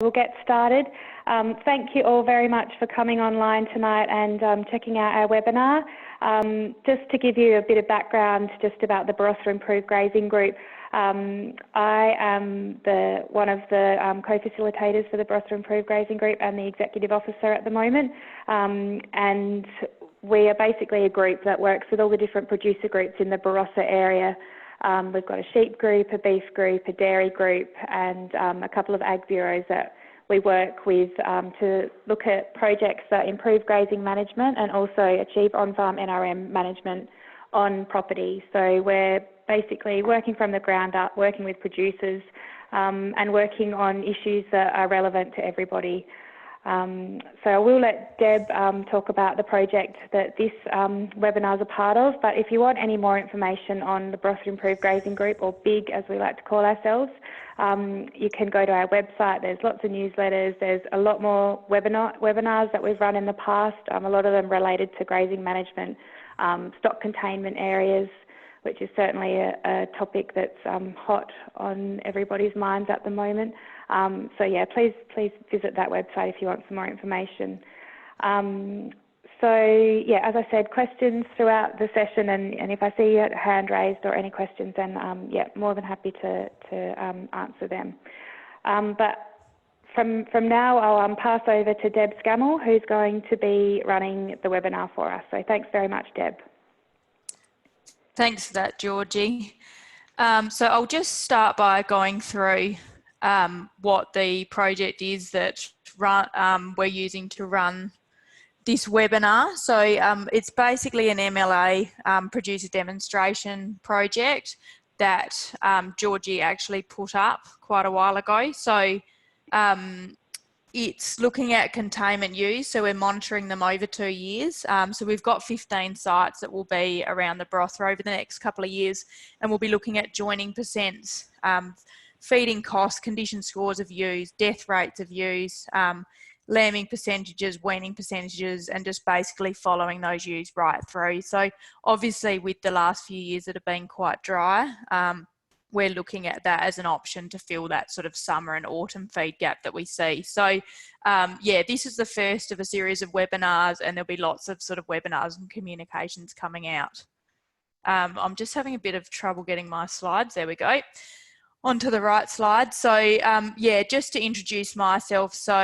We'll get started. Thank you all very much for coming online tonight and checking out our webinar. Just to give you a bit of background just about the Barossa Improved Grazing Group, I am one of the co-facilitators for the Barossa Improved Grazing Group and the Executive Officer at the moment. And we are basically a group that works with all the different producer groups in the Barossa area. We've got a sheep group, a beef group, a dairy group, and a couple of ag bureaus that we work with to look at projects that improve grazing management and also achieve on-farm NRM management on property. So we're basically working from the ground up, working with producers and working on issues that are relevant to everybody. So I will let Deb talk about the project that this webinar is a part of, but if you want any more information on the Barossa Improved Grazing Group, or BIGG as we like to call ourselves, you can go to our website. There's lots of newsletters, there's a lot more webinars that we've run in the past, a lot of them related to grazing management, stock containment areas, which is certainly a topic that's hot on everybody's minds at the moment. So yeah, please visit that website if you want some more information. So yeah, as I said, questions throughout the session, and if I see a hand raised or any questions, then yeah, more than happy to answer them. But from now, I'll pass over to Deb Scammell, who's going to be running the webinar for us. So thanks very much, Deb. Thanks for that, Georgie. So I'll just start by going through what the project is that we're using to run this webinar. So it's basically an MLA producer demonstration project that Georgie actually put up quite a while ago. So it's looking at containment ewes, so we're monitoring them over 2 years. So we've got 15 sites that will be around the Barossa over the next couple of years, and we'll be looking at joining percents, feeding costs, condition scores of ewes, death rates of ewes, lambing percentages, weaning percentages, and just basically following those ewes right through. So obviously with the last few years that have been quite dry, we're looking at that as an option to fill that sort of summer and autumn feed gap that we see. So yeah, this is the first of a series of webinars, and there'll be lots of sort of webinars and communications coming out. I'm just having a bit of trouble getting my slides. There we go. Onto the right slide. So yeah, just to introduce myself. So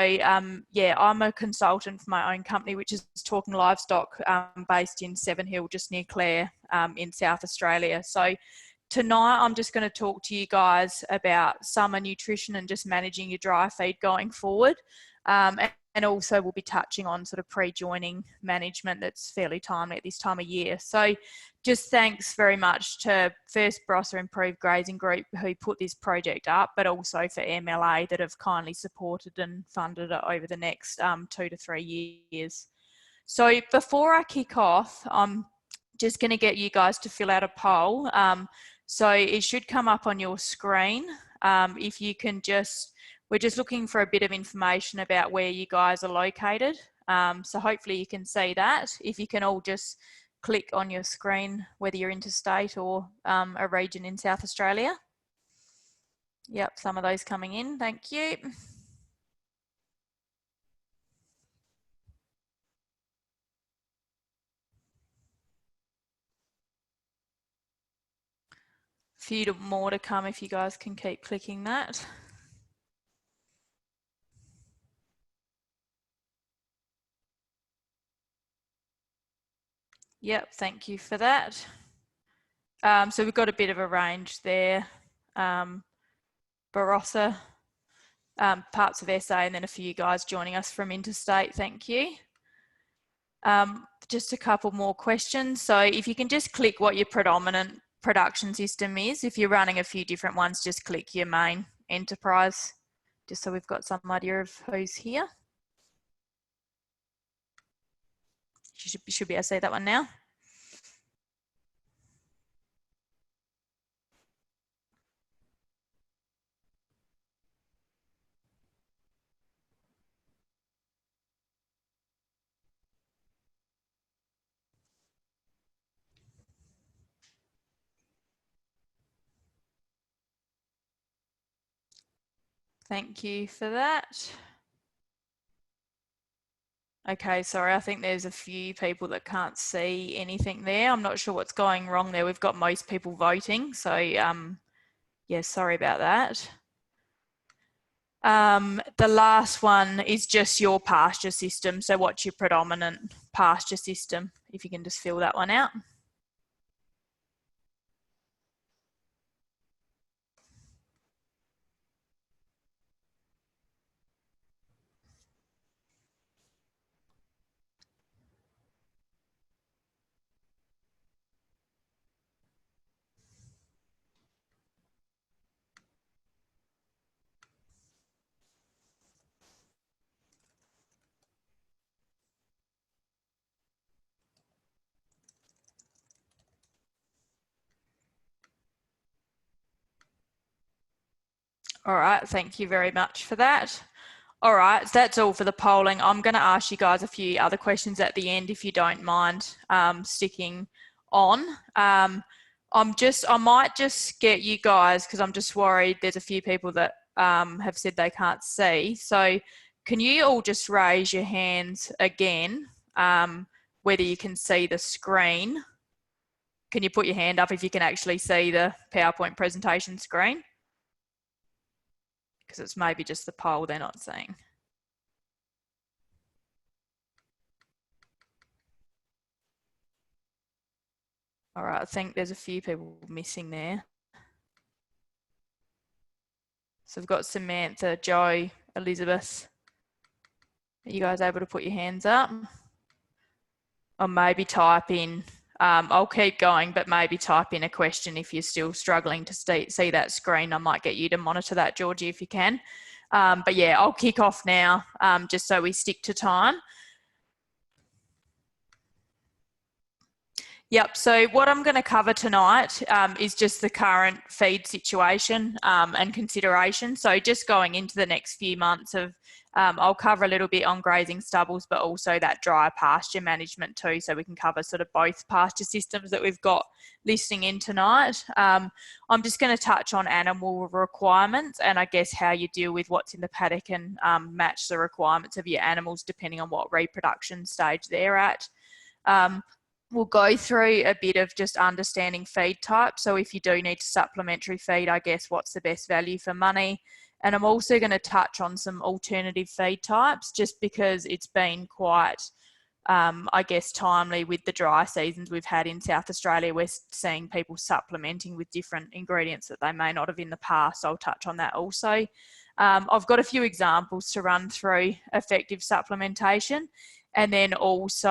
yeah, I'm a consultant for my own company, which is Talking Livestock, based in Seven Hill, just near Clare, in South Australia. So tonight, I'm just going to talk to you guys about summer nutrition and just managing your dry feed going forward. And also we'll be touching on sort of pre-joining management that's fairly timely at this time of year. So just thanks very much to first Barossa Improved Grazing Group who put this project up, but also for MLA that have kindly supported and funded it over the next 2 to 3 years. So before I kick off, I'm just going to get you guys to fill out a poll. So it should come up on your screen. If you can just, we're just looking for a bit of information about where you guys are located. So hopefully you can see that. If you can all just click on your screen, whether you're interstate or a region in South Australia. Yep, some of those coming in, thank you. Few more to come if you guys can keep clicking that. Yep, thank you for that. So we've got a bit of a range there. Barossa, parts of SA, and then a few guys joining us from interstate, thank you. Just a couple more questions. So if you can just click what your predominant production system is. If you're running a few different ones, just click your main enterprise, just so we've got some idea of who's here. You should be able to see that one now. Thank you for that. Okay, sorry, I think there's a few people that can't see anything there. I'm not sure what's going wrong there. We've got most people voting, so yeah, sorry about that. The last one is just your pasture system. So what's your predominant pasture system? If you can just fill that one out. All right, thank you very much for that. All right, so that's all for the polling. I'm going to ask you guys a few other questions at the end, if you don't mind sticking on. I might just get you guys, because I'm just worried there's a few people that have said they can't see. So can you all just raise your hands again, whether you can see the screen? Can you put your hand up if you can actually see the PowerPoint presentation screen? Because it's maybe just the poll they're not seeing. All right, I think there's a few people missing there. So we've got Samantha, Joe, Elizabeth. Are you guys able to put your hands up? Or maybe type in, I'll keep going, but maybe type in a question if you're still struggling to see that screen. I might get you to monitor that, Georgie, if you can. But yeah, I'll kick off now, just so we stick to time. Yep, so what I'm going to cover tonight is just the current feed situation and consideration. So just going into the next few months of, I'll cover a little bit on grazing stubbles, but also that dry pasture management too, so we can cover sort of both pasture systems that we've got listening in tonight. I'm just going to touch on animal requirements and I guess how you deal with what's in the paddock and match the requirements of your animals depending on what reproduction stage they're at. We'll go through a bit of just understanding feed type. So if you do need supplementary feed, I guess what's the best value for money. And I'm also going to touch on some alternative feed types just because it's been quite, I guess, timely with the dry seasons we've had in South Australia. We're seeing people supplementing with different ingredients that they may not have in the past. So I'll touch on that also. I've got a few examples to run through effective supplementation. And then also,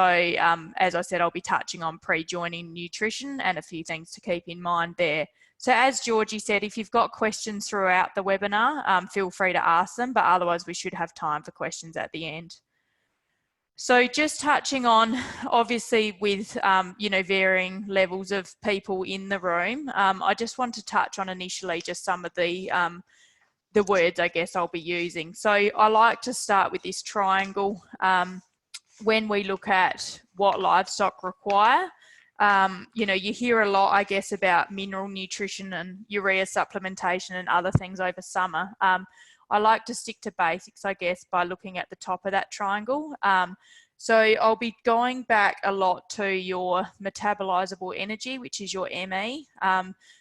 as I said, I'll be touching on pre-joining nutrition and a few things to keep in mind there. So as Georgie said, if you've got questions throughout the webinar, feel free to ask them, but otherwise we should have time for questions at the end. So just touching on, obviously with, you know, varying levels of people in the room, I just want to touch on initially just some of the words I guess I'll be using. So I like to start with this triangle. When we look at what livestock require, you know, you hear a lot, I guess, about mineral nutrition and urea supplementation and other things over summer. I like to stick to basics, I guess, by looking at the top of that triangle. So I'll be going back a lot to your metabolizable energy, which is your ME.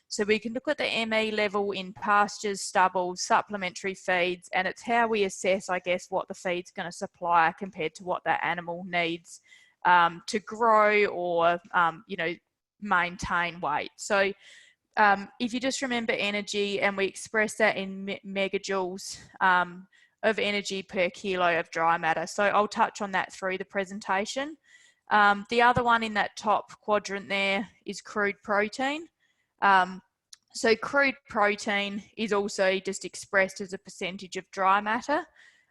So we can look at the ME level in pastures, stubbles, supplementary feeds, and it's how we assess, I guess, what the feed's going to supply compared to what that animal needs to grow or, you know, maintain weight. So if you just remember energy, and we express that in megajoules of energy per kilo of dry matter. So I'll touch on that through the presentation. The other one in that top quadrant there is crude protein. So crude protein is also just expressed as a percentage of dry matter.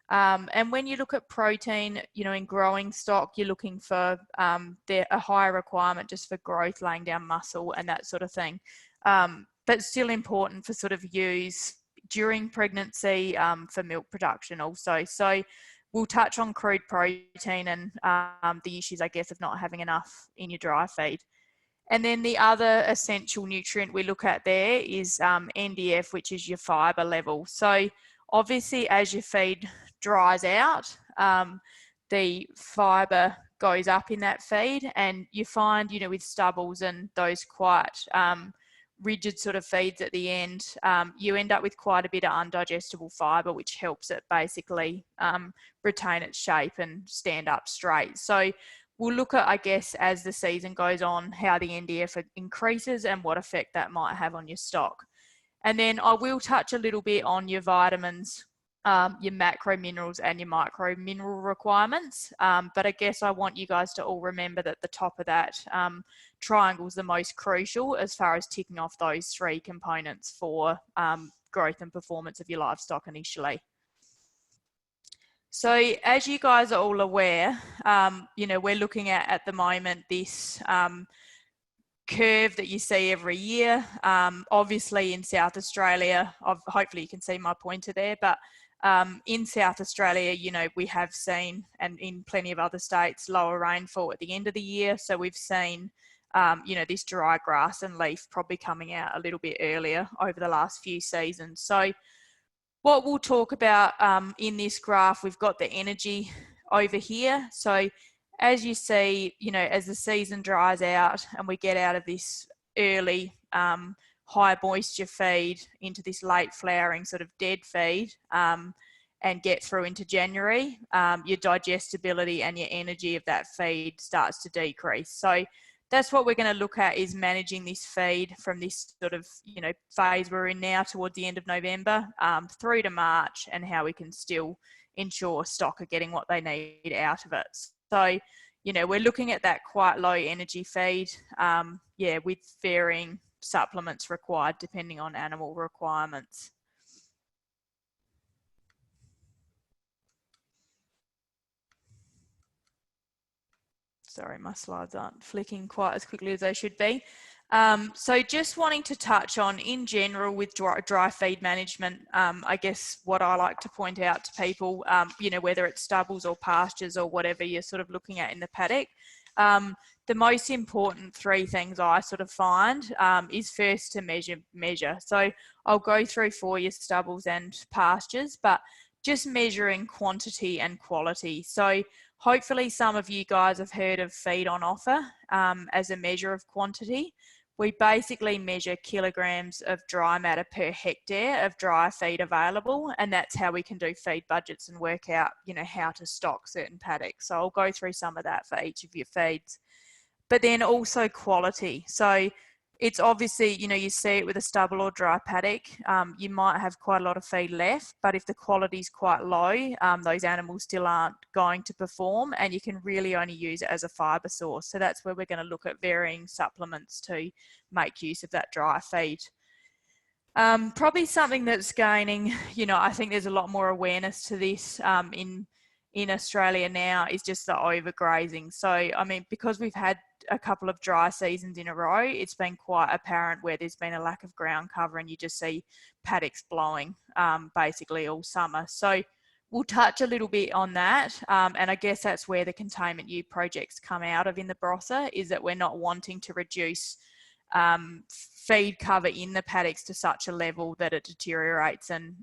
And when you look at protein, you know, in growing stock, you're looking for a higher requirement just for growth, laying down muscle and that sort of thing. But still important for sort of use during pregnancy for milk production also. So we'll touch on crude protein and the issues, I guess, of not having enough in your dry feed. And then the other essential nutrient we look at there is NDF, which is your fibre level. So Obviously, as your feed dries out, the fibre goes up in that feed, and you find, you know, with stubbles and those quite rigid sort of feeds at the end, you end up with quite a bit of undigestible fibre, which helps it basically retain its shape and stand up straight. So we'll look at, I guess, as the season goes on, how the NDF increases and what effect that might have on your stock. And then I will touch a little bit on your vitamins, your macro minerals and your micro mineral requirements. But I guess I want you guys to all remember that the top of that triangle is the most crucial as far as ticking off those three components for growth and performance of your livestock initially. So as you guys are all aware, you know, we're looking at the moment this curve that you see every year. Obviously in South Australia, hopefully you can see my pointer there, but in South Australia, you know, we have seen, and in plenty of other states, lower rainfall at the end of the year. So we've seen, you know, this dry grass and leaf probably coming out a little bit earlier over the last few seasons. So what we'll talk about in this graph, we've got the energy over here. So as you see, you know, as the season dries out and we get out of this early high moisture feed into this late flowering sort of dead feed and get through into January, your digestibility and your energy of that feed starts to decrease. So that's what we're going to look at, is managing this feed from this sort of, you know, phase we're in now towards the end of November through to March, and how we can still ensure stock are getting what they need out of it. So, you know, we're looking at that quite low energy feed, yeah, with varying supplements required depending on animal requirements. Sorry, my slides aren't flicking quite as quickly as they should be. So just wanting to touch on, in general, with dry feed management, I guess what I like to point out to people, you know, whether it's stubbles or pastures or whatever you're sort of looking at in the paddock, the most important three things I sort of find is first to measure. So I'll go through for your stubbles and pastures, but just measuring quantity and quality. So hopefully some of you guys have heard of feed on offer as a measure of quantity. We basically measure kilograms of dry matter per hectare of dry feed available, and that's how we can do feed budgets and work out, you know, how to stock certain paddocks. So I'll go through some of that for each of your feeds. But then also quality. So it's obviously, you know, you see it with a stubble or dry paddock, you might have quite a lot of feed left, but if the quality is quite low, those animals still aren't going to perform, and you can really only use it as a fibre source. So that's where we're going to look at varying supplements to make use of that dry feed. Probably something that's gaining, you know, I think there's a lot more awareness to this in Australia now, is just the overgrazing. So, I mean, because we've had a couple of dry seasons in a row, it's been quite apparent where there's been a lack of ground cover, and you just see paddocks blowing basically all summer. So we'll touch a little bit on that, and I guess that's where the containment ewe projects come out of in the brosser, is that we're not wanting to reduce feed cover in the paddocks to such a level that it deteriorates and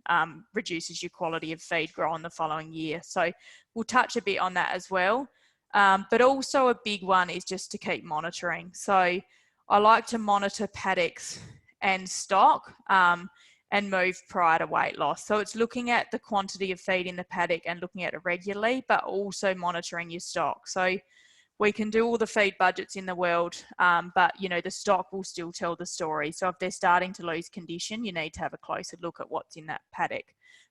reduces your quality of feed grown the following year. So we'll touch a bit on that as well. But also a big one is just to keep monitoring. So I like to monitor paddocks and stock and move prior to weight loss. So it's looking at the quantity of feed in the paddock and looking at it regularly, but also monitoring your stock. So we can do all the feed budgets in the world, but, you know, the stock will still tell the story. So if they're starting to lose condition, you need to have a closer look at what's in that paddock.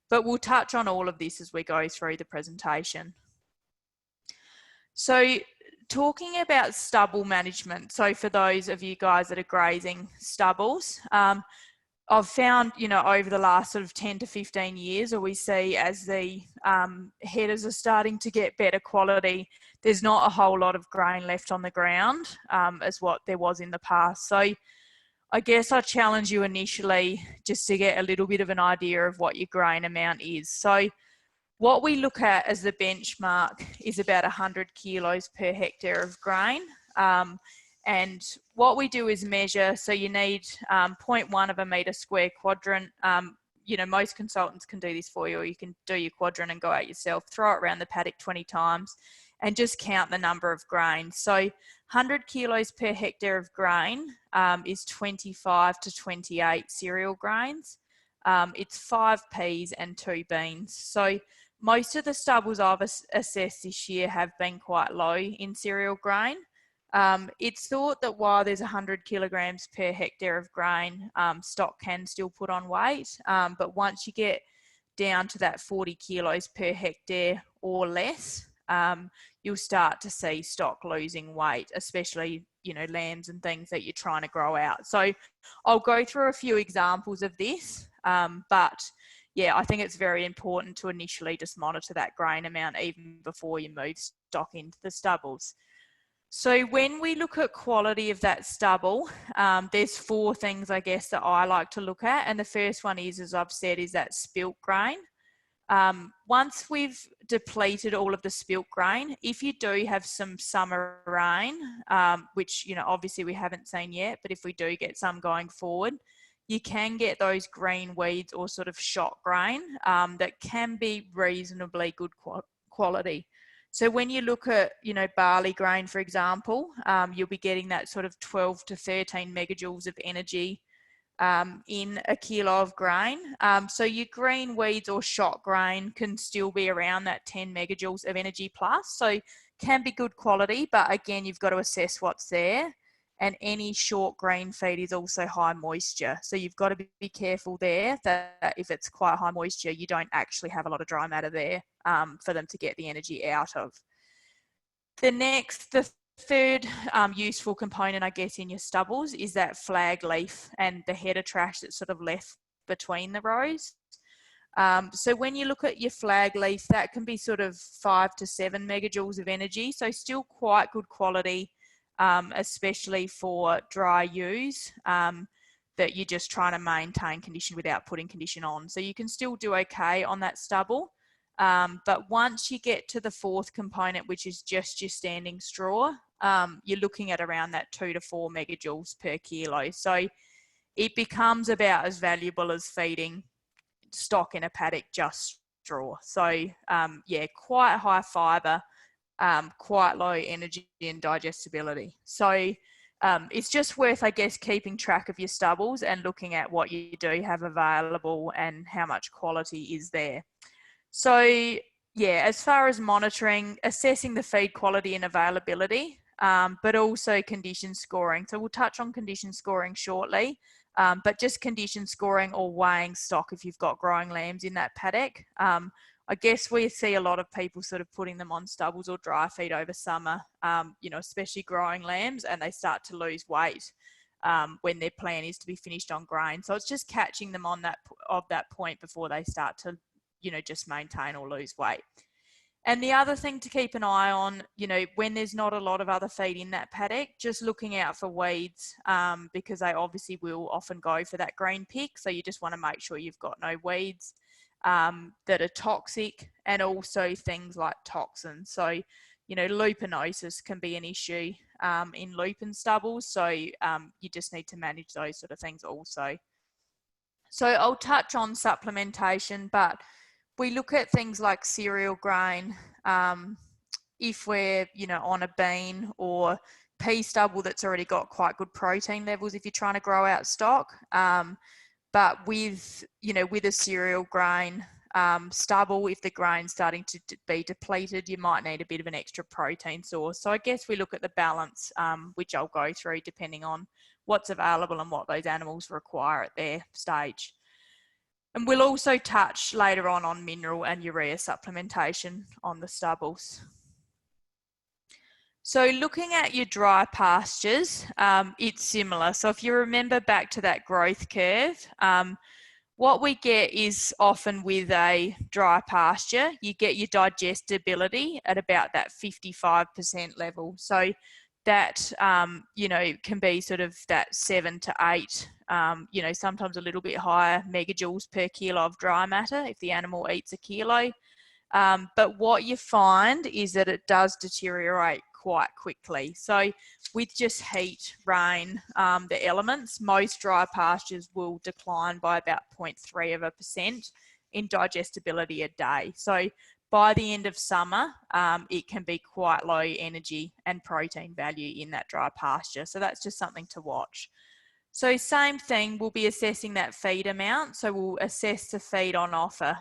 But we'll touch on all of this as we go through the presentation. So talking about stubble management, so for those of you guys that are grazing stubbles, I've found, you know, over the last sort of 10 to 15 years, or we see as the headers are starting to get better quality, there's not a whole lot of grain left on the ground as what there was in the past. So I guess I challenge you initially just to get a little bit of an idea of what your grain amount is. So what we look at as the benchmark is about 100 kilos per hectare of grain. And what we do is measure, so you need 0.1 of a metre square quadrant. you know, most consultants can do this for you, or you can do your quadrant and go out yourself, throw it around the paddock 20 times and just count the number of grains. So 100 kilos per hectare of grain is 25 to 28 cereal grains. It's 5 peas and 2 beans. So most of the stubbles I've assessed this year have been quite low in cereal grain. It's thought that while there's 100 kilograms per hectare of grain, stock can still put on weight, but once you get down to that 40 kilos per hectare or less, you'll start to see stock losing weight, especially, you know, lambs and things that you're trying to grow out. So I'll go through a few examples of this, but yeah, I think it's very important to initially just monitor that grain amount even before you move stock into the stubbles. So when we look at quality of that stubble, there's 4 things, I guess, that I like to look at. And the first one is, as I've said, is that spilt grain. Once we've depleted all of the spilt grain, if you do have some summer rain, which, you know, obviously we haven't seen yet, but if we do get some going forward, you can get those green weeds or sort of shot grain that can be reasonably good quality. So when you look at, you know, barley grain, for example, you'll be getting that sort of 12 to 13 megajoules of energy in a kilo of grain. So your green weeds or shot grain can still be around that 10 megajoules of energy plus. So can be good quality, but again, you've got to assess what's there. And any short grain feed is also high moisture. So you've got to be careful there that if it's quite high moisture, you don't actually have a lot of dry matter there for them to get the energy out of. The third useful component, I guess, in your stubbles is that flag leaf and the header trash that's sort of left between the rows. So when you look at your flag leaf, that can be sort of 5 to 7 megajoules of energy. So still quite good quality, especially for dry ewes that you're just trying to maintain condition without putting condition on. So you can still do okay on that stubble. But once you get to the 4th component, which is just your standing straw, you're looking at around that 2 to 4 megajoules per kilo. So it becomes about as valuable as feeding stock in a paddock, just straw. So yeah, quite high fibre, quite low energy and digestibility. So it's just worth, I guess, keeping track of your stubbles and looking at what you do have available and how much quality is there. So yeah, as far as monitoring, assessing the feed quality and availability, but also condition scoring. So we'll touch on condition scoring shortly, but just condition scoring or weighing stock if you've got growing lambs in that paddock. I guess we see a lot of people sort of putting them on stubbles or dry feed over summer, you know, especially growing lambs, and they start to lose weight when their plan is to be finished on grain. So it's just catching them on that point before they start to, you know, just maintain or lose weight. And the other thing to keep an eye on, you know, when there's not a lot of other feed in that paddock, just looking out for weeds because they obviously will often go for that green pick. So you just want to make sure you've got no weeds that are toxic, and also things like toxins. So, you know, lupinosis can be an issue in lupin stubbles. So you just need to manage those sort of things also. So I'll touch on supplementation, but we look at things like cereal grain, if we're, you know, on a bean or pea stubble that's already got quite good protein levels if you're trying to grow out stock. But with, you know, with a cereal grain stubble, if the grain's starting to be depleted, you might need a bit of an extra protein source. So I guess we look at the balance, which I'll go through depending on what's available and what those animals require at their stage. And we'll also touch later on mineral and urea supplementation on the stubbles. So looking at your dry pastures, it's similar. So if you remember back to that growth curve, what we get is often with a dry pasture, you get your digestibility at about that 55% level. So that, you know, can be sort of that 7 to 8, you know, sometimes a little bit higher megajoules per kilo of dry matter if the animal eats a kilo. But what you find is that it does deteriorate quite quickly. So with just heat, rain, the elements, most dry pastures will decline by about 0.3% in digestibility a day. So by the end of summer, it can be quite low energy and protein value in that dry pasture. So that's just something to watch. So same thing, we'll be assessing that feed amount. So we'll assess the feed on offer.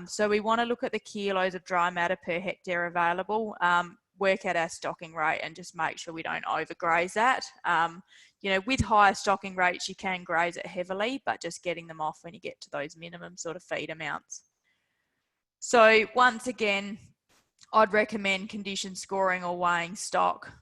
So we want to look at the kilos of dry matter per hectare available, work out our stocking rate and just make sure we don't overgraze that. You know, with higher stocking rates, you can graze it heavily, but just getting them off when you get to those minimum sort of feed amounts. So once again, I'd recommend condition scoring or weighing stock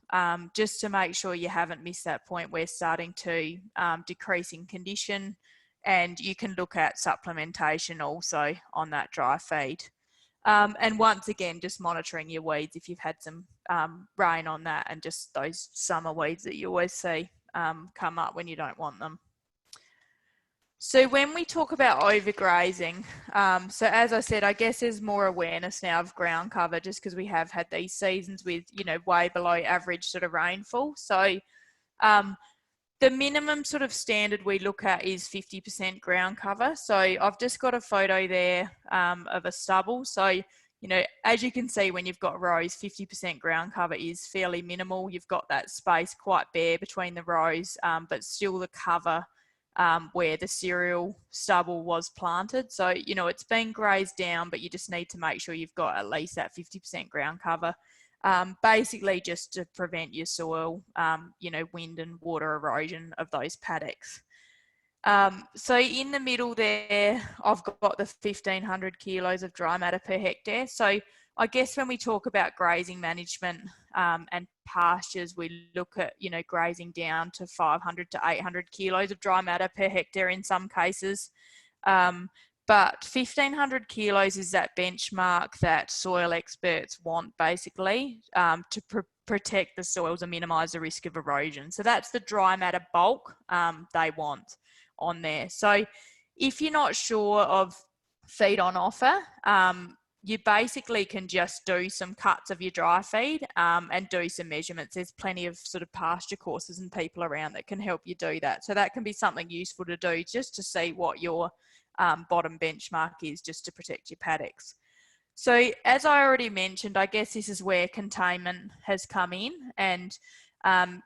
just to make sure you haven't missed that point where starting to decrease in condition, and you can look at supplementation also on that dry feed. And once again, just monitoring your weeds if you've had some rain on that, and just those summer weeds that you always see come up when you don't want them. So when we talk about overgrazing, so as I said, I guess there's more awareness now of ground cover just because we have had these seasons with, you know, way below average sort of rainfall. So the minimum sort of standard we look at is 50% ground cover. So I've just got a photo there of a stubble. So, you know, as you can see, when you've got rows, 50% ground cover is fairly minimal. You've got that space quite bare between the rows, but still the cover where the cereal stubble was planted. So, you know, it's been grazed down, but you just need to make sure you've got at least that 50% ground cover, basically just to prevent your soil, you know, wind and water erosion of those paddocks. So in the middle there, I've got the 1,500 kilos of dry matter per hectare. So I guess when we talk about grazing management and pastures, we look at, you know, grazing down to 500 to 800 kilos of dry matter per hectare in some cases. But 1,500 kilos is that benchmark that soil experts want basically to protect the soils and minimise the risk of erosion. So that's the dry matter bulk they want on there. So if you're not sure of feed on offer, you basically can just do some cuts of your dry feed and do some measurements. There's plenty of sort of pasture courses and people around that can help you do that. So that can be something useful to do just to see what your bottom benchmark is, just to protect your paddocks. So as I already mentioned, I guess this is where containment has come in, and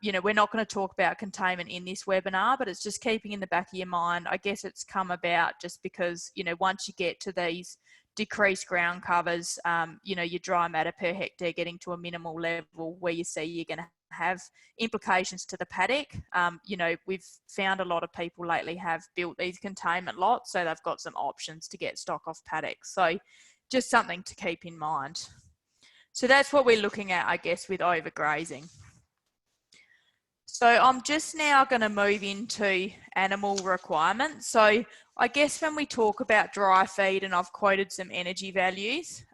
you know, we're not going to talk about containment in this webinar, but it's just keeping in the back of your mind. I guess it's come about just because, you know, once you get to these decreased ground covers, you know, your dry matter per hectare getting to a minimal level where you see you're going to have implications to the paddock. You know, we've found a lot of people lately have built these containment lots, so they've got some options to get stock off paddocks. So just something to keep in mind. So that's what we're looking at, I guess, with overgrazing. So I'm just now going to move into animal requirements. So I guess when we talk about dry feed, and I've quoted some energy values,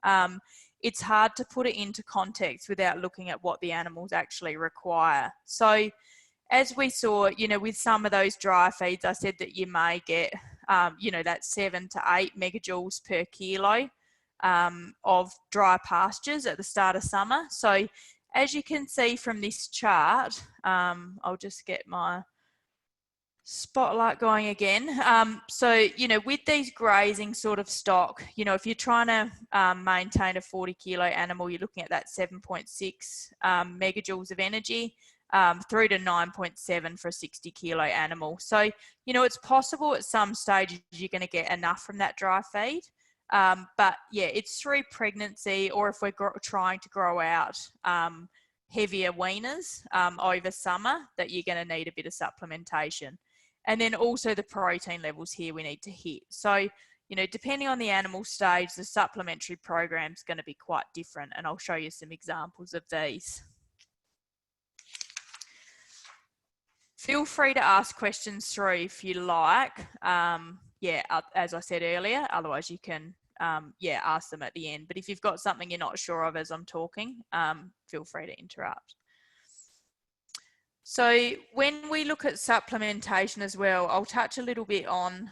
it's hard to put it into context without looking at what the animals actually require. So as we saw, you know, with some of those dry feeds, I said that you may get, you know, that 7 to 8 megajoules per kilo of dry pastures at the start of summer. So as you can see from this chart, I'll just get my spotlight going again. So, you know, with these grazing sort of stock, you know, if you're trying to maintain a 40 kilo animal, you're looking at that 7.6 megajoules of energy through to 9.7 for a 60 kilo animal. So, you know, it's possible at some stages you're going to get enough from that dry feed. But yeah, it's through pregnancy, or if we're trying to grow out heavier weaners over summer, that you're going to need a bit of supplementation. And then also the protein levels here we need to hit. So, you know, depending on the animal stage, the supplementary program is going to be quite different, and I'll show you some examples of these. Feel free to ask questions through if you like. Yeah, as I said earlier, otherwise you can, yeah, ask them at the end. But if you've got something you're not sure of as I'm talking, feel free to interrupt. So when we look at supplementation as well, I'll touch a little bit on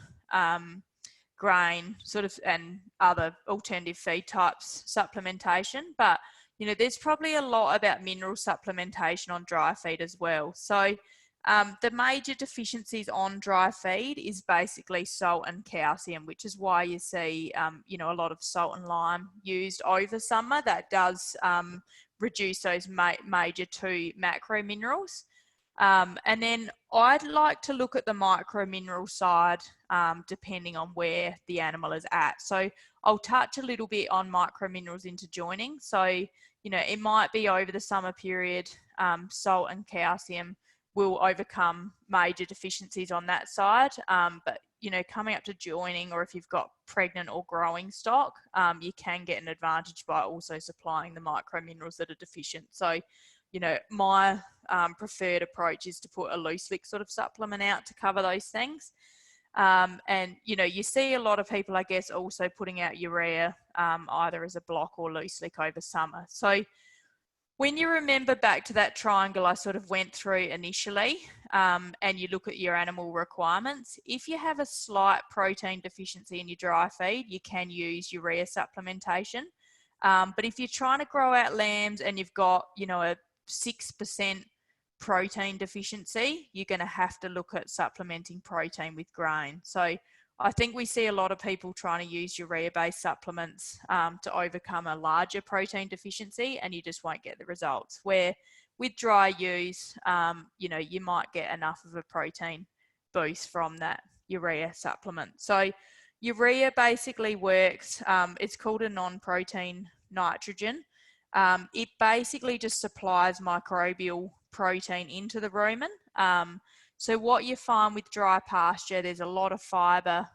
grain sort of and other alternative feed types supplementation, but you know, there's probably a lot about mineral supplementation on dry feed as well. So the major deficiencies on dry feed is basically salt and calcium, which is why you see, you know, a lot of salt and lime used over summer. That does reduce those major 2 macro minerals. And then I'd like to look at the micro mineral side, depending on where the animal is at. So I'll touch a little bit on micro minerals into joining. So, you know, it might be over the summer period, salt and calcium will overcome major deficiencies on that side. But, you know, coming up to joining, or if you've got pregnant or growing stock, you can get an advantage by also supplying the micro minerals that are deficient. So, you know, my preferred approach is to put a loose lick sort of supplement out to cover those things. And, you know, you see a lot of people, I guess, also putting out urea either as a block or loose lick over summer. So when you remember back to that triangle I sort of went through initially, and you look at your animal requirements, if you have a slight protein deficiency in your dry feed, you can use urea supplementation. But if you're trying to grow out lambs and you've got, you know, a 6% protein deficiency, you're going to have to look at supplementing protein with grain. So I think we see a lot of people trying to use urea-based supplements to overcome a larger protein deficiency, and you just won't get the results. Where with dry ewes, you know, you might get enough of a protein boost from that urea supplement. So urea basically works, it's called a non-protein nitrogen. It basically just supplies microbial protein into the rumen. So what you find with dry pasture, there's a lot of fibre,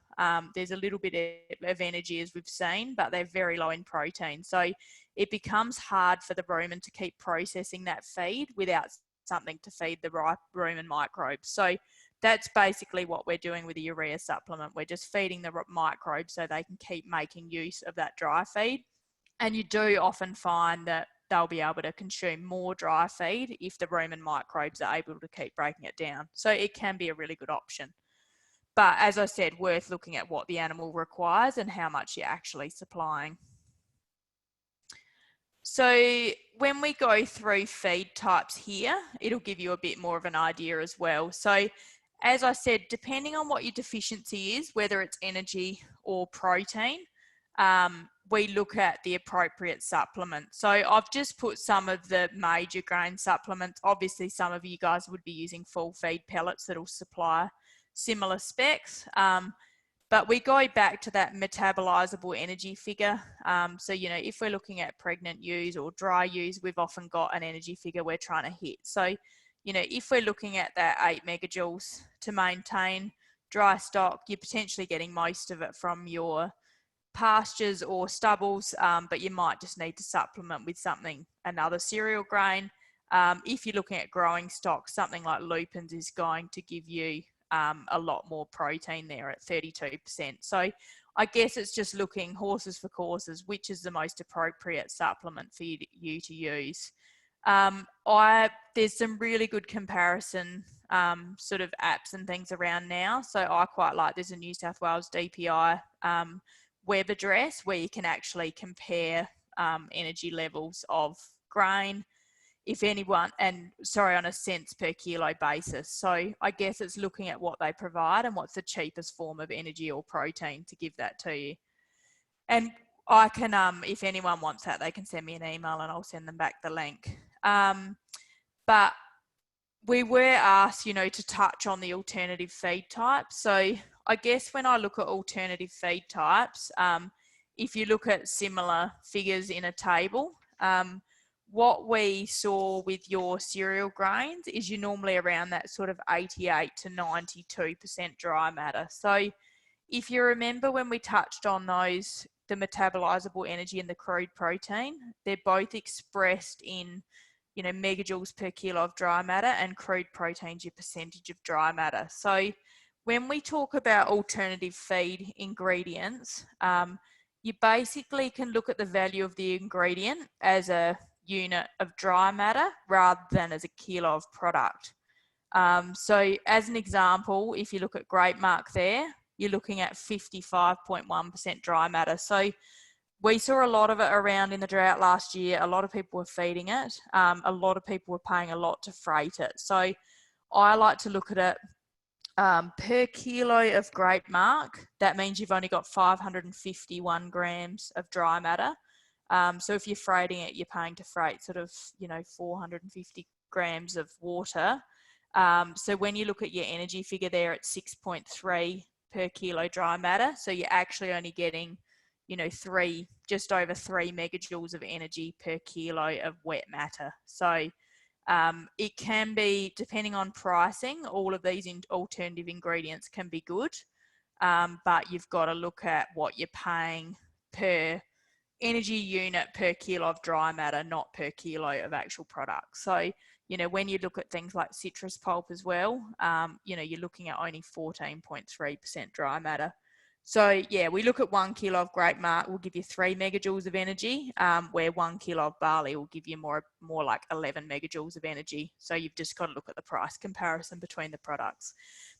there's a little bit of energy as we've seen, but they're very low in protein. So it becomes hard for the rumen to keep processing that feed without something to feed the rumen microbes. So that's basically what we're doing with the urea supplement. We're just feeding the microbes so they can keep making use of that dry feed. And you do often find that they'll be able to consume more dry feed if the rumen microbes are able to keep breaking it down. So it can be a really good option. But as I said, worth looking at what the animal requires and how much you're actually supplying. So when we go through feed types here, it'll give you a bit more of an idea as well. So as I said, depending on what your deficiency is, whether it's energy or protein, we look at the appropriate supplement. So I've just put some of the major grain supplements. Obviously, some of you guys would be using full feed pellets that'll supply similar specs. But we go back to that metabolizable energy figure. So, you know, if we're looking at pregnant ewes or dry ewes, we've often got an energy figure we're trying to hit. So, you know, if we're looking at that 8 megajoules to maintain dry stock, you're potentially getting most of it from your pastures or stubbles, but you might just need to supplement with something, another cereal grain. If you're looking at growing stock, something like lupins is going to give you a lot more protein there at 32%. So I guess it's just looking horses for courses, which is the most appropriate supplement for you to use. There's some really good comparison sort of apps and things around now. So I quite like, there's a New South Wales DPI web address where you can actually compare energy levels of grain, if anyone, and sorry, on a cents per kilo basis. So I guess it's looking at what they provide and what's the cheapest form of energy or protein to give that to you. And I can, if anyone wants that, they can send me an email and I'll send them back the link. But we were asked, you know, to touch on the alternative feed types. So I guess when I look at alternative feed types, if you look at similar figures in a table, what we saw with your cereal grains is you're normally around that sort of 88 to 92% dry matter. So if you remember when we touched on those, the metabolizable energy and the crude protein, they're both expressed in, you know, megajoules per kilo of dry matter, and crude protein's your percentage of dry matter. So when we talk about alternative feed ingredients, you basically can look at the value of the ingredient as a unit of dry matter rather than as a kilo of product. So as an example, if you look at grape mark there, you're looking at 55.1% dry matter. So we saw a lot of it around in the drought last year. A lot of people were feeding it. A lot of people were paying a lot to freight it. So I like to look at it per kilo of grape mark. That means you've only got 551 grams of dry matter. So if you're freighting it, you're paying to freight sort of, 450 grams of water. So when you look at your energy figure there at 6.3 per kilo dry matter, so you're actually only getting, just over 3 megajoules of energy per kilo of wet matter. So it can be, depending on pricing, all of these alternative ingredients can be good, but you've got to look at what you're paying per energy unit per kilo of dry matter, not per kilo of actual product. So, when you look at things like citrus pulp as well, you're looking at only 14.3% dry matter. So yeah, we look at 1 kilo of grape mart will give you 3 megajoules of energy, where 1 kilo of barley will give you more like 11 megajoules of energy. So you've just got to look at the price comparison between the products.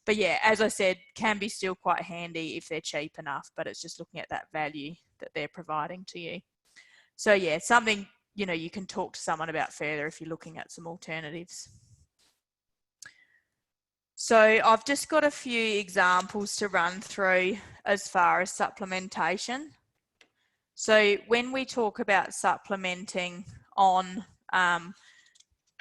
But yeah, as I said, can be still quite handy if they're cheap enough, but it's just looking at that value that they're providing to you. So yeah, something, you can talk to someone about further if you're looking at some alternatives. So I've just got a few examples to run through as far as supplementation. So when we talk about supplementing on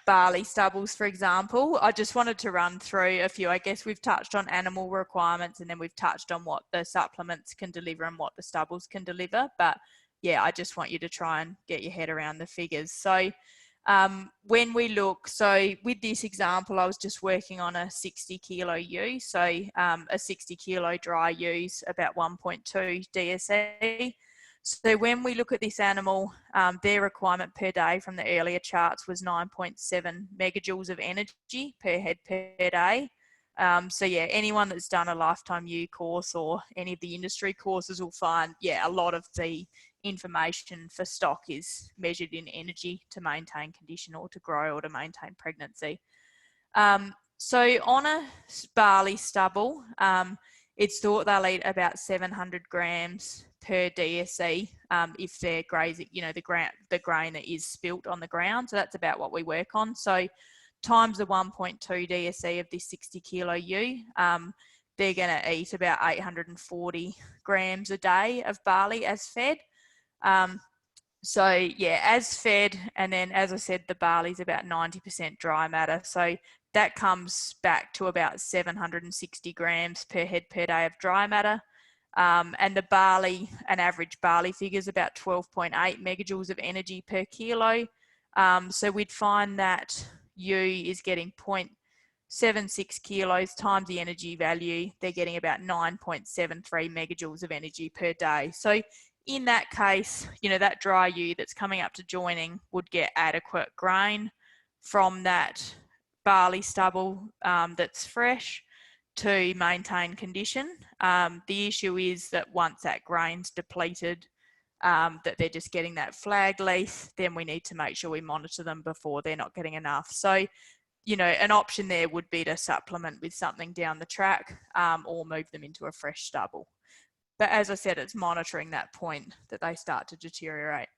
barley stubbles, for example, I just wanted to run through a few. I guess we've touched on animal requirements, and then we've touched on what the supplements can deliver and what the stubbles can deliver. But yeah, I just want you to try and get your head around the figures. So when we look, so with this example, I was just working on a 60 kilo ewe. So a 60 kilo dry ewes, about 1.2 DSE. So when we look at this animal, their requirement per day from the earlier charts was 9.7 megajoules of energy per head per day. So yeah, anyone that's done a lifetime ewe course or any of the industry courses will find, yeah, a lot of the information for stock is measured in energy to maintain condition or to grow or to maintain pregnancy. So on a barley stubble, it's thought they'll eat about 700 grams per DSE if they're grazing, the grain that is spilt on the ground. So that's about what we work on. So times the 1.2 DSE of this 60 kilo ewe, they're going to eat about 840 grams a day of barley as fed. So yeah, as fed, and then as I said, the barley's about 90% dry matter. So that comes back to about 760 grams per head per day of dry matter. And the barley, an average barley figure is about 12.8 megajoules of energy per kilo. So we'd find that ewe is getting 0.76 kilos times the energy value. They're getting about 9.73 megajoules of energy per day. So in that case, that dry ewe that's coming up to joining would get adequate grain from that barley stubble that's fresh to maintain condition. The issue is that once that grain's depleted, that they're just getting that flag leaf, then we need to make sure we monitor them before they're not getting enough. So, an option there would be to supplement with something down the track or move them into a fresh stubble. But as I said, it's monitoring that point that they start to deteriorate.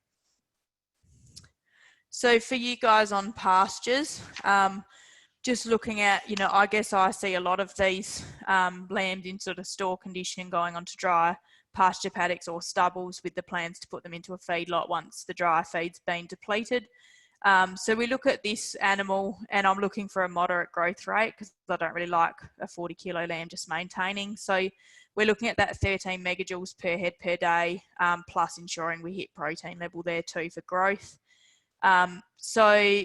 So for you guys on pastures, just looking at, I guess I see a lot of these lambs in sort of store condition going on to dry pasture paddocks or stubbles with the plans to put them into a feedlot once the dry feed's been depleted. So we look at this animal, and I'm looking for a moderate growth rate because I don't really like a 40 kilo lamb just maintaining. So we're looking at that 13 megajoules per head per day, plus ensuring we hit protein level there too for growth. So,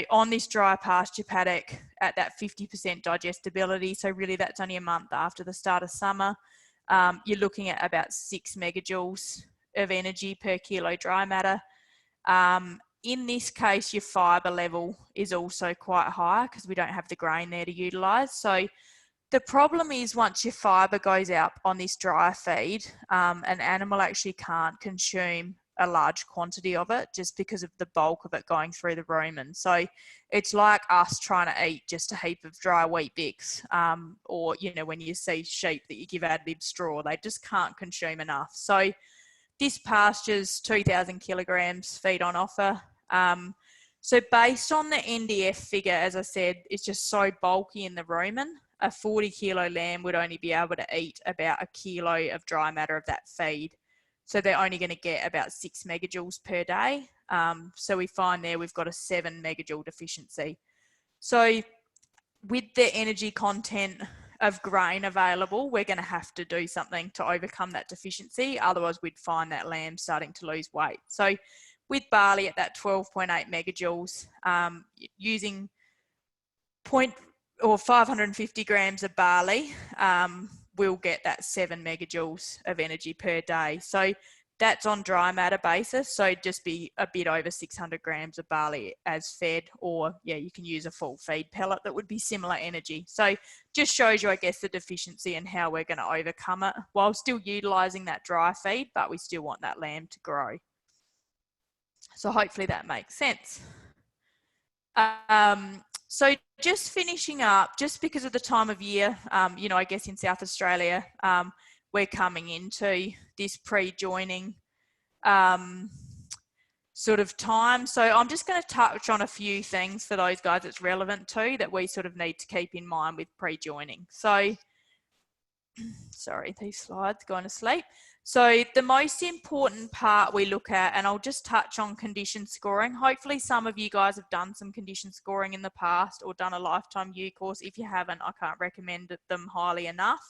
on this dry pasture paddock at that 50% digestibility, so really that's only a month after the start of summer, you're looking at about 6 megajoules of energy per kilo dry matter. In this case, your fibre level is also quite high because we don't have the grain there to utilise. So the problem is once your fibre goes out on this dry feed, an animal actually can't consume a large quantity of it just because of the bulk of it going through the rumen. So it's like us trying to eat just a heap of dry wheat bix, or, you know, when you see sheep that you give ad lib straw, they just can't consume enough. So this pasture's 2,000 kilograms feed on offer. So based on the NDF figure, as I said, it's just so bulky in the rumen. A 40 kilo lamb would only be able to eat about a kilo of dry matter of that feed. So they're only going to get about 6 megajoules per day. So we find there we've got a 7 megajoule deficiency. So with the energy content of grain available, we're going to have to do something to overcome that deficiency. Otherwise, we'd find that lamb starting to lose weight. So with barley at that 12.8 megajoules, using 550 grams of barley, we'll get that 7 megajoules of energy per day. So that's on dry matter basis. So just be a bit over 600 grams of barley as fed, or yeah, you can use a full feed pellet that would be similar energy. So just shows you, I guess, the deficiency and how we're going to overcome it while still utilizing that dry feed, but we still want that lamb to grow. So hopefully that makes sense. So just finishing up, just because of the time of year, you know, I guess in South Australia, we're coming into this pre-joining sort of time. So I'm just going to touch on a few things for those guys it's relevant to that we sort of need to keep in mind with pre-joining. So, sorry, these slides going to sleep. So the most important part we look at, and I'll just touch on condition scoring. Hopefully some of you guys have done some condition scoring in the past or done a lifetime ewe course. If you haven't, I can't recommend them highly enough.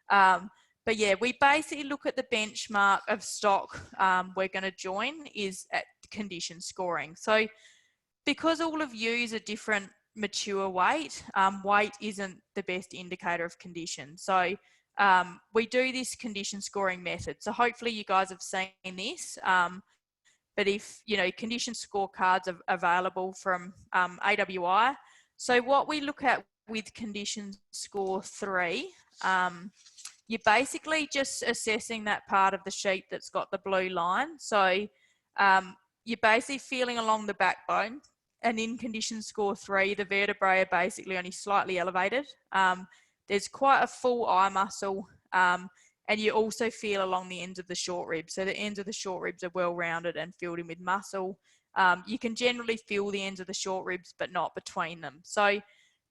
But yeah, we basically look at the benchmark of stock we're going to join is at condition scoring. So because all of ewes are different mature weight, weight isn't the best indicator of condition. So we do this condition scoring method. So hopefully you guys have seen this. But if, you know, condition scorecards are available from AWI. So what we look at with condition score 3, you're basically just assessing that part of the sheep that's got the blue line. So you're basically feeling along the backbone, and in condition score 3, the vertebrae are basically only slightly elevated. There's quite a full eye muscle, and you also feel along the ends of the short ribs. So the ends of the short ribs are well rounded and filled in with muscle. You can generally feel the ends of the short ribs, but not between them. So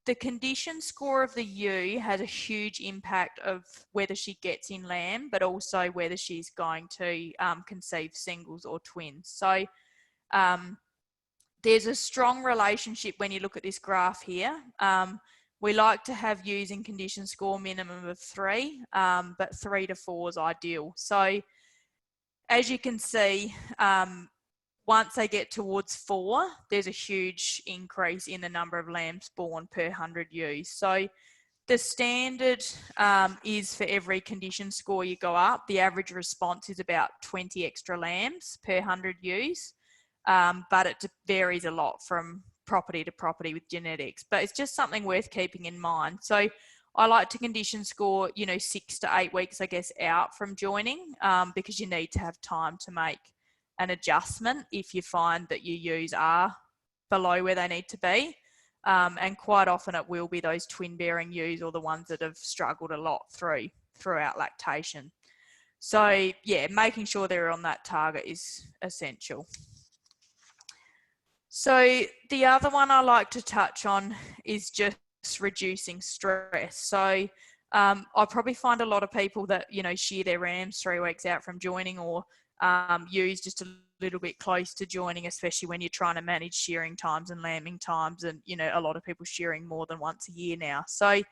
the condition score of the ewe has a huge impact of whether she gets in lamb, but also whether she's going to conceive singles or twins. So there's a strong relationship when you look at this graph here. We like to have ewes in condition score minimum of 3, but 3 to 4 is ideal. So as you can see, once they get towards 4, there's a huge increase in the number of lambs born per 100 ewes. So the standard is for every condition score you go up, the average response is about 20 extra lambs per 100 ewes, but it varies a lot from property to property with genetics. But it's just something worth keeping in mind. So I like to condition score, you know, 6 to 8 weeks, I guess, out from joining, because you need to have time to make an adjustment if you find that your ewes are below where they need to be. And quite often it will be those twin bearing ewes or the ones that have struggled a lot throughout lactation. So yeah, making sure they're on that target is essential. So the other one I like to touch on is just reducing stress. So I probably find a lot of people that, you know, shear their rams 3 weeks out from joining, or ewes just a little bit close to joining, especially when you're trying to manage shearing times and lambing times, and, you know, a lot of people shearing more than once a year now. So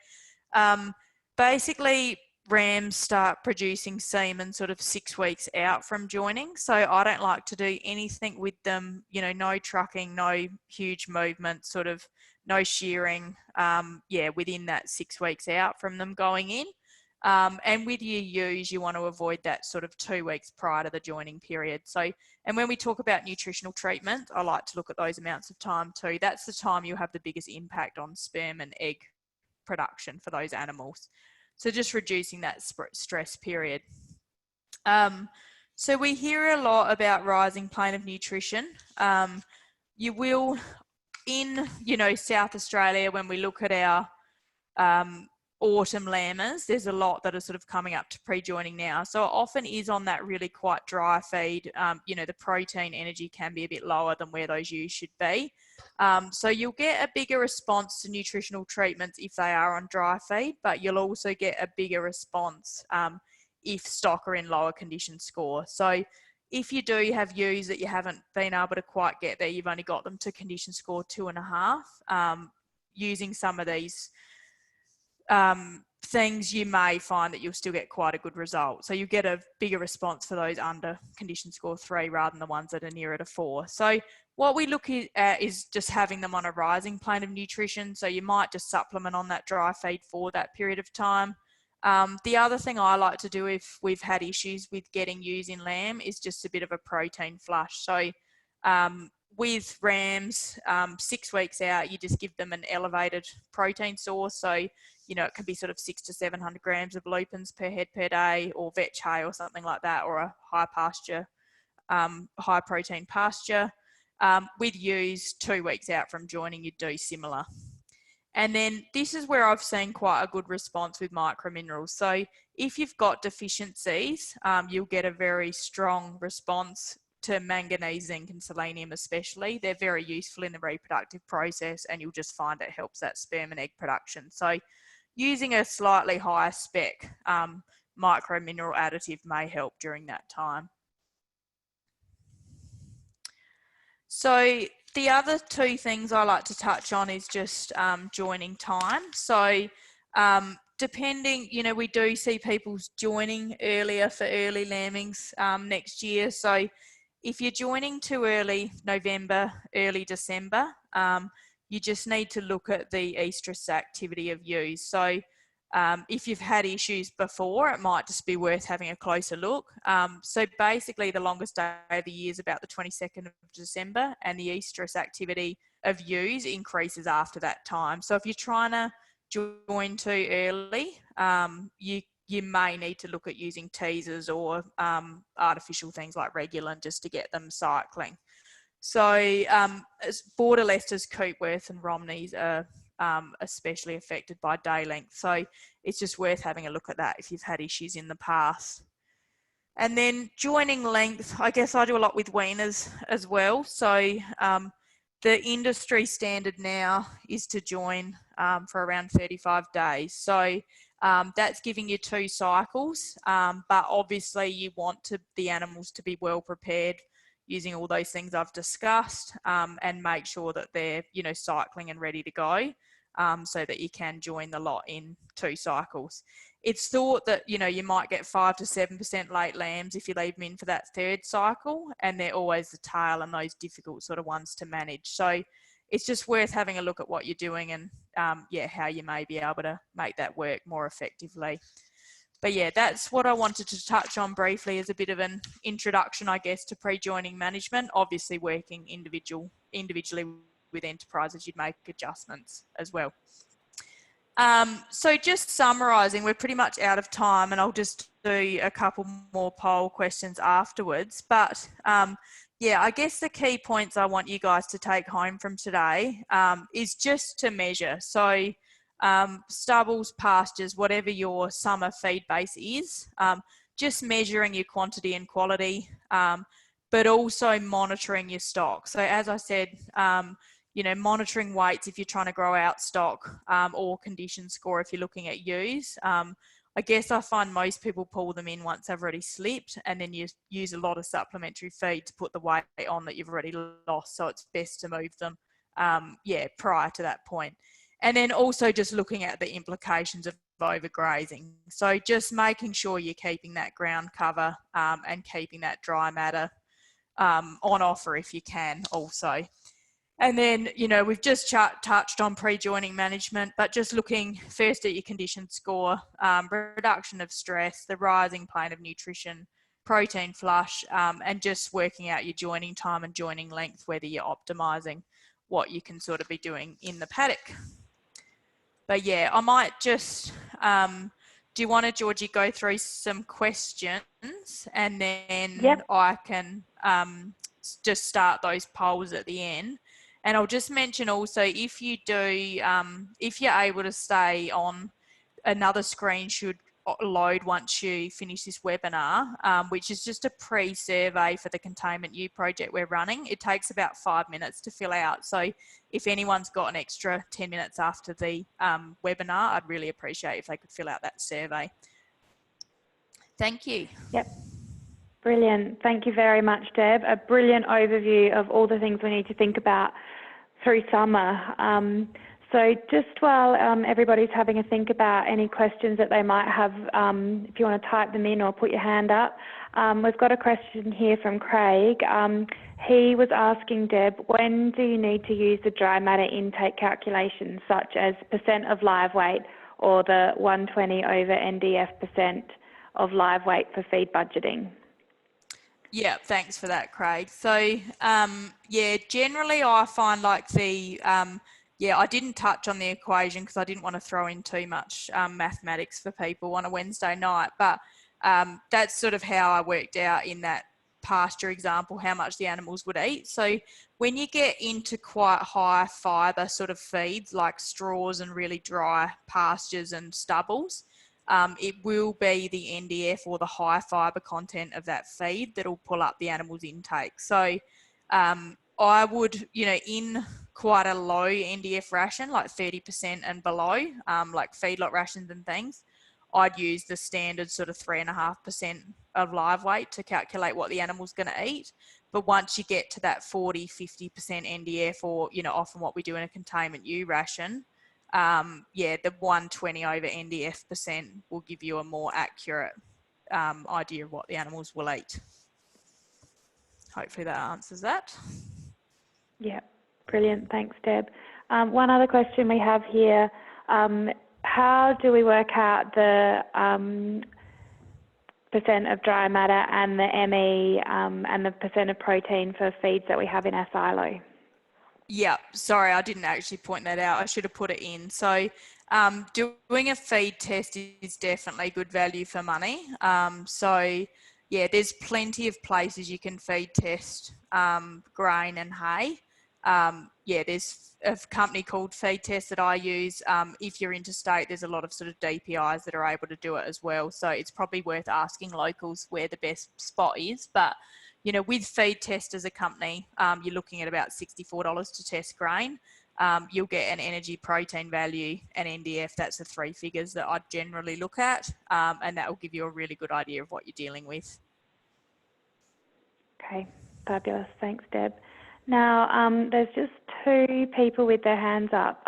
basically rams start producing semen sort of 6 weeks out from joining. So I don't like to do anything with them, you know, no trucking, no huge movement, sort of no shearing, within that 6 weeks out from them going in. And with your ewes, you want to avoid that sort of 2 weeks prior to the joining period. So, and when we talk about nutritional treatment, I like to look at those amounts of time too. That's the time you have the biggest impact on sperm and egg production for those animals. So just reducing that stress period. So we hear a lot about rising plane of nutrition. You will, in, South Australia, when we look at our autumn lambers, there's a lot that are sort of coming up to pre-joining now. So it often is on that really quite dry feed. The protein energy can be a bit lower than where those ewes should be. So you'll get a bigger response to nutritional treatments if they are on dry feed, but you'll also get a bigger response if stock are in lower condition score. So if you do have ewes that you haven't been able to quite get there, you've only got them to condition score 2.5, using some of these things, you may find that you'll still get quite a good result. So you get a bigger response for those under condition score 3 rather than the ones that are nearer to 4. So what we look at is just having them on a rising plane of nutrition. So you might just supplement on that dry feed for that period of time. The other thing I like to do if we've had issues with getting ewes in lamb is just a bit of a protein flush. So with rams, 6 weeks out, you just give them an elevated protein source. So, it can be sort of 600 to 700 grams of lupins per head per day, or vetch hay or something like that, or a high pasture, high protein pasture. With ewes, 2 weeks out from joining, you'd do similar. And then this is where I've seen quite a good response with microminerals. So if you've got deficiencies, you'll get a very strong response to manganese, zinc and selenium especially. They're very useful in the reproductive process, and you'll just find it helps that sperm and egg production. So using a slightly higher spec micromineral additive may help during that time. So the other 2 things I like to touch on is just joining time. So depending, we do see people joining earlier for early lambings next year. So if you're joining too early, November, early December, you just need to look at the estrus activity of ewes. So if you've had issues before, it might just be worth having a closer look. So basically the longest day of the year is about the 22nd of December, and the estrus activity of ewes increases after that time. So if you're trying to join too early, you may need to look at using teasers or artificial things like Regulin just to get them cycling. So border Leicesters, Coopworth and Romneys are especially affected by day length. So it's just worth having a look at that if you've had issues in the past. And then joining length, I guess I do a lot with weaners as well. So the industry standard now is to join for around 35 days. So that's giving you 2 cycles, but obviously you want the animals to be well prepared using all those things I've discussed, and make sure that they're, cycling and ready to go, so that you can join the lot in 2 cycles. It's thought that, you might get 5 to 7% late lambs if you leave them in for that 3rd cycle, and they're always the tail and those difficult sort of ones to manage. So it's just worth having a look at what you're doing and, how you may be able to make that work more effectively. But yeah, that's what I wanted to touch on briefly as a bit of an introduction, I guess, to pre-joining management. Obviously working individually with enterprises, you'd make adjustments as well. So just summarising, we're pretty much out of time, and I'll just do a couple more poll questions afterwards. But I guess the key points I want you guys to take home from today is just to measure. So stubbles, pastures, whatever your summer feed base is, just measuring your quantity and quality, but also monitoring your stock. So as I said, monitoring weights if you're trying to grow out stock, or condition score if you're looking at ewes. I guess I find most people pull them in once they've already slipped, and then you use a lot of supplementary feed to put the weight on that you've already lost. So it's best to move them, prior to that point. And then also just looking at the implications of overgrazing. So just making sure you're keeping that ground cover and keeping that dry matter on offer if you can also. And then, we've just touched on pre-joining management, but just looking first at your condition score, reduction of stress, the rising plane of nutrition, protein flush, and just working out your joining time and joining length, whether you're optimising what you can sort of be doing in the paddock. But yeah, I might just do you want to, Georgie, go through some questions and then Yep. I can just start those polls at the end? And I'll just mention also, if you do, if you're able to stay on, another screen should load once you finish this webinar, which is just a pre-survey for the Containment U project we're running. It takes about 5 minutes to fill out. So if anyone's got an extra 10 minutes after the webinar, I'd really appreciate if they could fill out that survey. Thank you. Yep. Brilliant. Thank you very much, Deb. A brilliant overview of all the things we need to think about through summer. So just while everybody's having a think about any questions that they might have, if you want to type them in or put your hand up, we've got a question here from Craig. He was asking, Deb, when do you need to use the dry matter intake calculations, such as % of live weight or the 120 over NDF % of live weight for feed budgeting? Yeah, thanks for that, Craig. So, yeah, generally I find like the, yeah, I didn't touch on the equation because I didn't want to throw in too much mathematics for people on a Wednesday night, but that's sort of how I worked out in that pasture example how much the animals would eat. So when you get into quite high fibre sort of feeds like straws and really dry pastures and stubbles, it will be the NDF or the high fibre content of that feed that will pull up the animal's intake. So I would, you know, in quite a low NDF ration, like 30% and below, like feedlot rations and things, I'd use the standard sort of 3.5% of live weight to calculate what the animal's going to eat. But once you get to that 40, 50% NDF, or, you know, often what we do in a containment U ration, yeah, the 120 over NDF % will give you a more accurate idea of what the animals will eat. Hopefully that answers that. Yeah, brilliant. Thanks, Deb. One other question we have here, how do we work out the % of dry matter and the ME and the % of protein for feeds that we have in our silo? Yeah, sorry, I didn't actually point that out. I should have put it in. So doing a feed test is definitely good value for money. So yeah, there's plenty of places you can feed test grain and hay. Yeah, there's a company called Feed Test that I use. If you're interstate, there's a lot of sort of DPIs that are able to do it as well. So it's probably worth asking locals where the best spot is. But, you know, with Feed Test as a company, you're looking at about $64 to test grain. You'll get an energy, protein value, and NDF. That's the 3 figures that I generally look at. And that will give you a really good idea of what you're dealing with. Okay, fabulous. Thanks, Deb. Now, there's just 2 people with their hands up.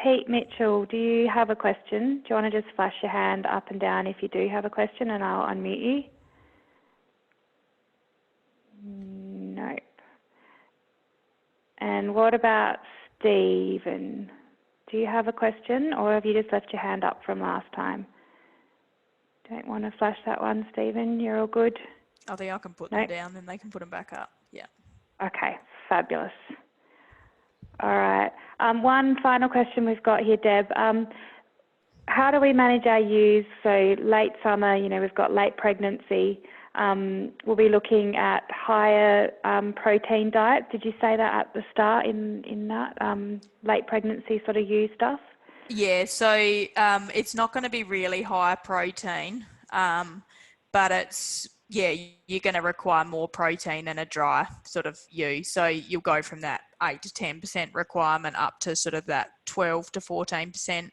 Pete Mitchell, do you have a question? Do you want to just flash your hand up and down if you do have a question, and I'll unmute you? Nope. And what about Stephen? Do you have a question, or have you just left your hand up from last time? Don't want to flash that one, Stephen. You're all good? I think I can put them down, then they can put them back up. Yeah. Okay, fabulous. All right. One final question we've got here, Deb. How do we manage our ewes? So late summer, you know, we've got late pregnancy. We'll be looking at higher protein diets. Did you say that at the start in that late pregnancy sort of ewe stuff? Yeah, so it's not going to be really high protein, but it's, yeah, you're going to require more protein than a dry sort of ewe. So you'll go from that 8 to 10% requirement up to sort of that 12 to 14%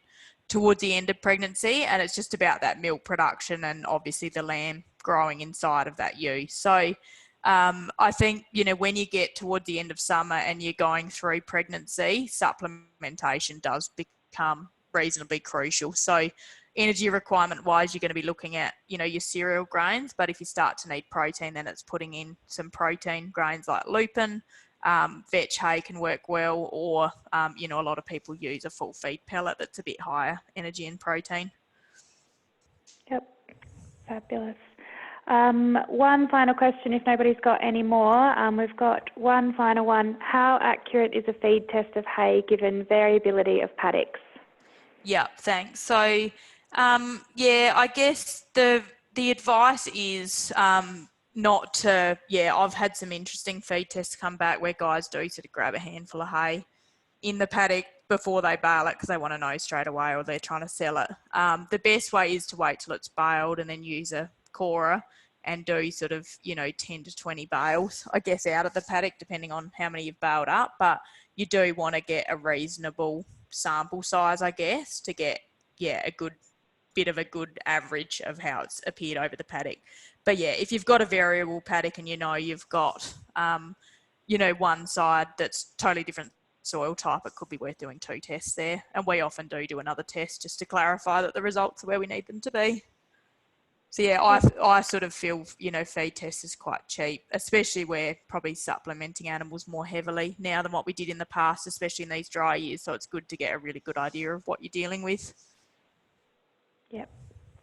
towards the end of pregnancy. And it's just about that milk production and obviously the lamb growing inside of that ewe. So I think, you know, when you get toward the end of summer and you're going through pregnancy, supplementation does become reasonably crucial. So energy requirement wise, you're going to be looking at, you know, your cereal grains, but if you start to need protein, then it's putting in some protein grains like lupin. Vetch hay can work well, or, you know, a lot of people use a full feed pellet that's a bit higher energy and protein. Yep, fabulous. One final question, if nobody's got any more. We've got one final one. How accurate is a feed test of hay given variability of paddocks? Yeah, thanks. So Yeah, I guess the advice is not to, I've had some interesting feed tests come back where guys do sort of grab a handful of hay in the paddock before they bale it because they want to know straight away or they're trying to sell it. The best way is to wait till it's baled and then use a corer and do sort of, 10 to 20 bales, I guess, out of the paddock, depending on how many you've baled up. But you do want to get a reasonable sample size, I guess, to get, a good bit of a good average of how it's appeared over the paddock. But yeah, if you've got a variable paddock and you've got, one side that's totally different soil type, it could be worth doing 2 tests there. And we often do another test just to clarify that the results are where we need them to be. So yeah, I sort of feel, feed test is quite cheap, especially where probably supplementing animals more heavily now than what we did in the past, especially in these dry years. So it's good to get a really good idea of what you're dealing with. Yep,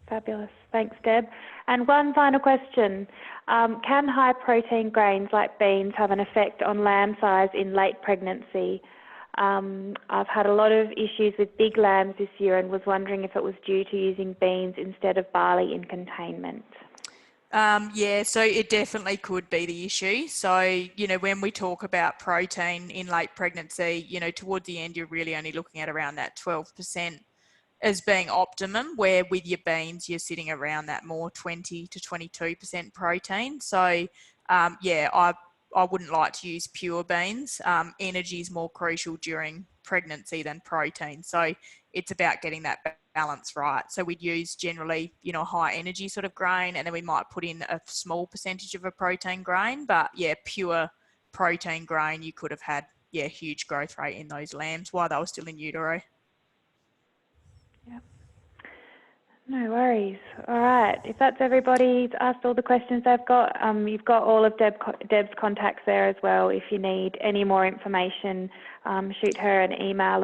fabulous. Thanks, Deb. And one final question. Can high protein grains like beans have an effect on lamb size in late pregnancy? I've had a lot of issues with big lambs this year and was wondering if it was due to using beans instead of barley in containment. So it definitely could be the issue. So, when we talk about protein in late pregnancy, towards the end, you're really only looking at around that 12% as being optimum, where with your beans, you're sitting around that more 20 to 22% protein. So, I wouldn't like to use pure beans. Energy is more crucial during pregnancy than protein. So it's about getting that balance right. So we'd use generally, a high energy sort of grain, and then we might put in a small percentage of a protein grain. But yeah, pure protein grain, you could have had, huge growth rate in those lambs while they were still in utero. Yep. No worries. All right. If that's everybody asked all the questions they've got, you've got all of Deb's contacts there as well. If you need any more information, shoot her an email